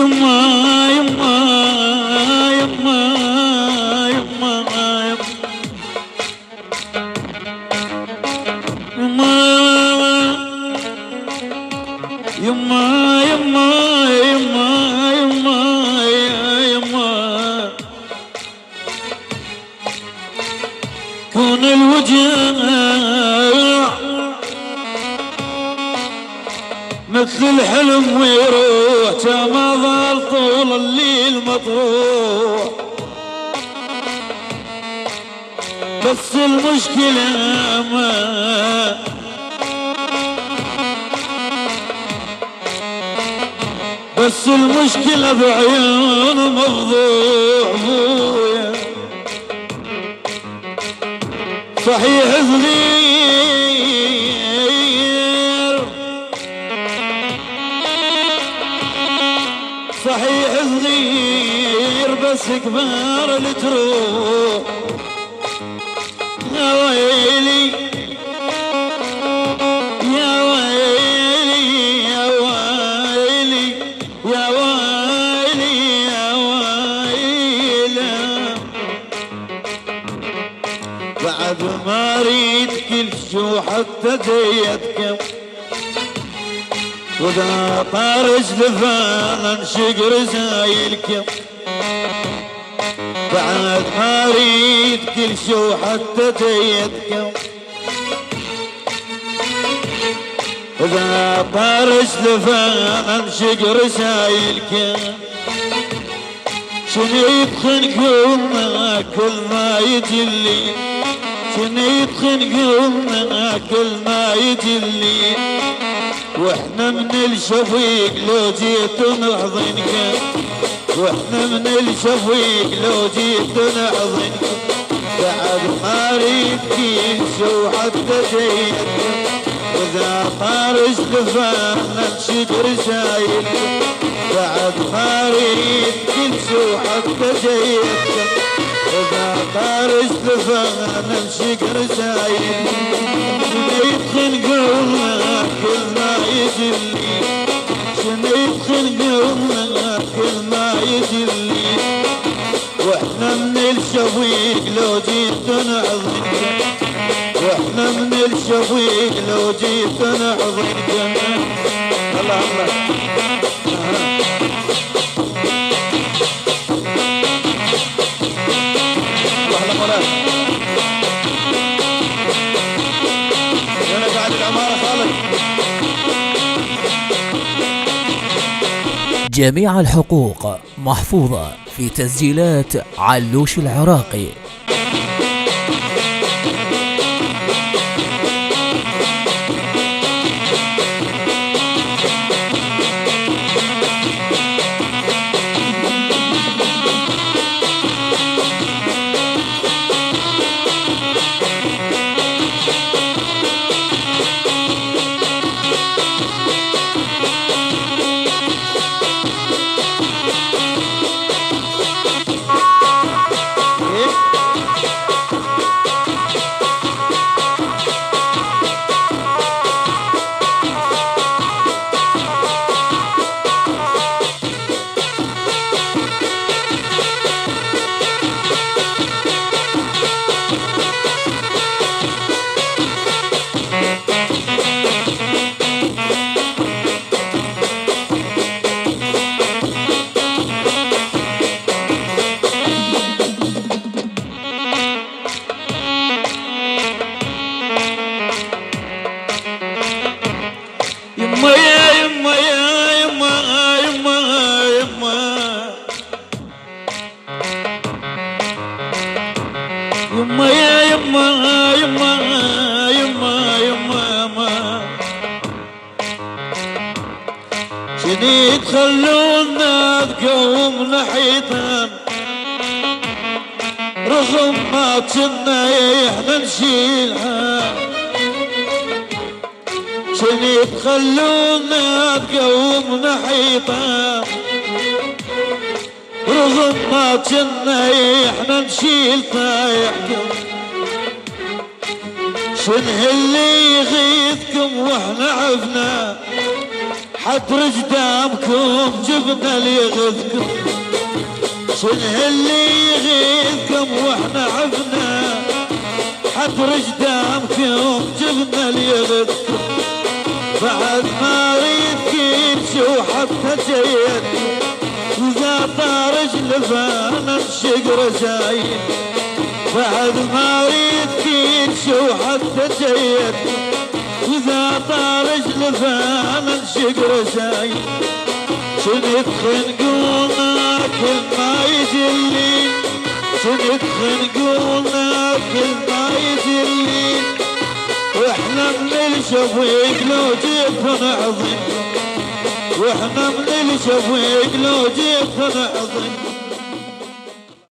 يما يما يما يما يما يما يما يما يما يما كون الوجع مثل الحلم ويروح ما ظل طول الليل مطروح بس المشكلة بس المشكلة بعيون مفضوح صحيح صغير صحيح صغير بس كبار لتروح يا ويلي يا ويلي يا ويلي يا ويلي يا ويلي بعد ما اريد كل شو حتى ديتكم وذا طارج لفانا انشق رسايلكم بعد ما اريد كل شو حتى ديتكم وذا طارج لفانا انشق رسايلكم شنو يبخنكم كل ما يجلي شنو يبخنكم كل ما يجلي واحنا من الشفيق لو جيت نحضنكم واحنا من الشفيق لو جيت نحضنكم بعد ما اريد كل شو حتى جيتكم واذا طارج لفانا انشق رسايلكم بعد ما اريد كل شو حتى جيتكم واذا طارج لفانا انشق رسايلكم يدخل قلبنا كل ما يجلي شنو يدخل قلبنا كل ما يجلي واحنا من الشفيق لو جيت نحضنكم واحنا من الشفيق لو جيت نحضنكم الله الله جميع الحقوق محفوظة في تسجيلات علوش العراقي. يما يا يما يما يما يما شديد خلونا تقوم حيطان رغم ما كنا احنا نشيلها شديد خلونا تقوم حيطان رغم ما كنا احنا نشيل طايحكم شنه اللي يغيثكم واحنا عفنا حد رجدامكم جبنا اللي يغذكم، شنه اللي يغيظكم واحنا عفنا، حد رجدامكم جبنا اللي يغذكم، بعد ما ريدكم شو حتى جيدكم، إذا طار جلفانا نشق رزاين، بعد ما ريدكم شو حتى جيدكم، إذا طار جلفانا نشق رزاين، شنت خنقولنا كل ما يجلين، شنت خنقولنا كل ما يجلين، واحنا من الشفيق لو جيت نعظم، واحنا من الشفيق لو جيت نعظم.